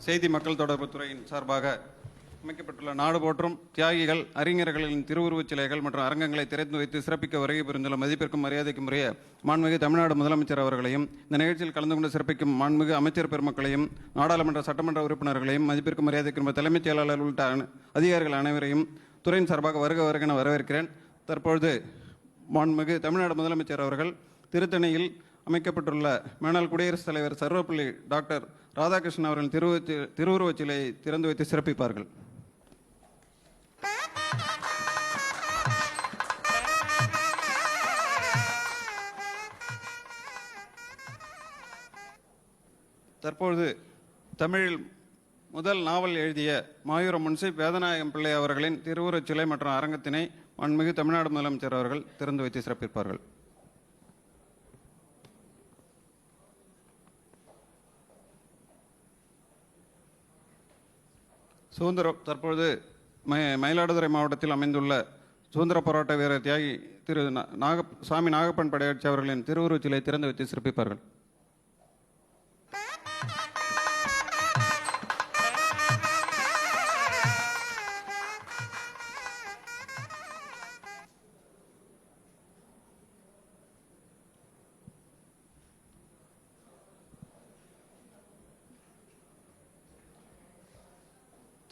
செய்தி மக்கள் தொடர்பு துறையின் சார்பாக அமைக்கப்பட்டுள்ள நாடு போற்றும் தியாகிகள் அறிஞர்களின் திருவுருவச் சிலைகள் மற்றும் அரங்கங்களை திறந்து வைத்து சிறப்பிக்க வருகை புரிந்துள்ள மதிப்பிற்கும் மரியாதைக்கும் உரிய மாண்புமிகு தமிழ்நாடு முதலமைச்சர் அவர்களையும் இந்த நிகழ்ச்சியில் கலந்து கொண்டு சிறப்பிக்கும் மாண்புமிகு அமைச்சர் பெருமக்களையும் நாடாளுமன்ற சட்டமன்ற உறுப்பினர்களையும் மதிப்பிற்கும் மரியாதைக்கும் தலைமைச் செயலாளர் உள்ளிட்ட அதிகாரிகள் அனைவரையும் துறையின் சார்பாக வருக வருக என வரவேற்கிறேன். தற்பொழுது மாண்புமிகு தமிழ்நாடு முதலமைச்சர் அவர்கள் திருத்தணியில் அமைக்கப்பட்டுள்ள மேனாள் குடியரசுத் தலைவர் சர்வப்பள்ளி டாக்டர் ராதாகிருஷ்ணன் அவர்களின் திருவுருவச் சிலையை திறந்து வைத்து சிறப்பிப்பார்கள். தற்பொழுது தமிழில் முதல் நாவல் எழுதிய மாயூரம் முன்சிப் வேதநாயகம் பிள்ளை அவர்களின் திருவுருவச் சிலை மற்றும் அரங்கத்தினை மாண்புமிகு தமிழ்நாடு முதலமைச்சர் அவர்கள் திறந்து வைத்து சிறப்பிப்பார்கள். தற்பொழுது மயிலாடுதுறை மாவட்டத்தில் அமைந்துள்ள சுதந்திர போராட்ட வீரர் தியாகி திரு சாமி நாகப்பன் படையாட்சி அவர்களின் திருவுருவச் சிலை திறந்து வைத்து சிறப்பிப்பார்கள்.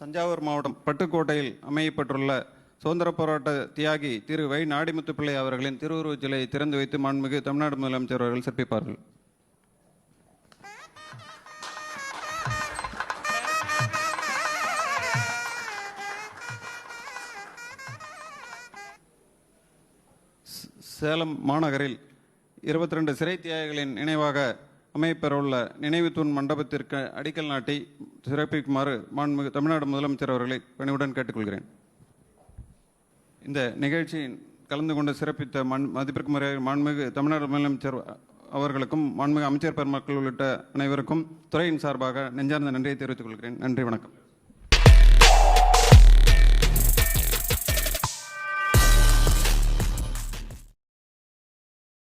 தஞ்சாவூர் மாவட்டம் பட்டுக்கோட்டையில் அமையப்பட்டுள்ள சுதந்திர போராட்ட தியாகி திரு வை நாடிமுத்து பிள்ளை அவர்களின் திருவுருவச் சிலையை திறந்து வைத்து மாண்புமிகு தமிழ்நாடு முதலமைச்சர் அவர்கள் சிறப்பிப்பார்கள். சேலம் மாநகரில் 22 சிறை தியாகிகளின் நினைவாக அமையப்பெறவுள்ள நினைவு தூண் மண்டபத்திற்கு அடிக்கல் நாட்டி சிறப்பிக்குமாறு மாண்புமிகு தமிழ்நாடு முதலமைச்சர் அவர்களை பணிவுடன் கேட்டுக்கொள்கிறேன். இந்த நிகழ்ச்சியில் கலந்து கொண்டு சிறப்பித்த மதிப்பிற்கும் மாண்புமிகு தமிழ்நாடு முதலமைச்சர் அவர்களுக்கும் மாண்புமிகு அமைச்சர் பெருமக்கள் உள்ளிட்ட அனைவருக்கும் துறையின் சார்பாக நெஞ்சார்ந்த நன்றியை தெரிவித்துக் கொள்கிறேன். நன்றி, வணக்கம்.